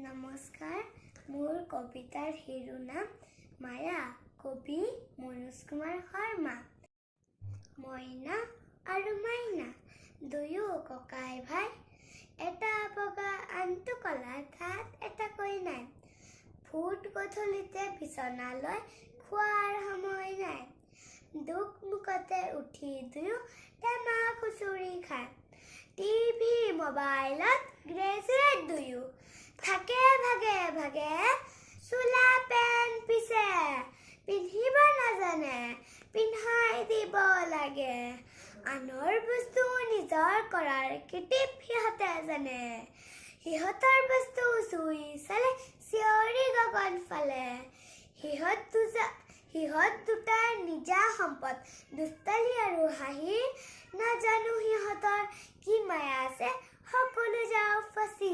নমস্কাৰ, মোৰ কবিতাৰ শিৰোনাম মায়া, কবি মনোজ কুমাৰ শৰ্মা। মইনা আৰু মাইনা দুয়ো ককাই ভাই, এটা বগা আনটো কলা, ঠাত এটাকৈ নাই। ফুট গধূলিতে বিচনালৈ খোৱাৰ সময় নাই। দুখ মুখতে উঠি দুয়ো টেমা খুচুৰি খায়। টিভি মোবাইলত গ্ৰেজুৱেট দুয়ো, থাকে ভাগে ভাগে চোলা পেন পিছে। পিন্ধিব নাজানে, পিন্ধাই দিব লাগে। আনৰ বস্তু নিজৰ কৰাৰ কিটিপ সিহঁতে জানে। সিহঁতৰ বস্তু চুই চালে চিঞৰি গগন ফালে। সিহঁত দুটাৰ নিজা সম্পদ, দুষ্টালি আৰু হাঁহি। নাজানো সিহঁতৰ কি মায়া আছে, সকলো যাওঁ ফাঁচি।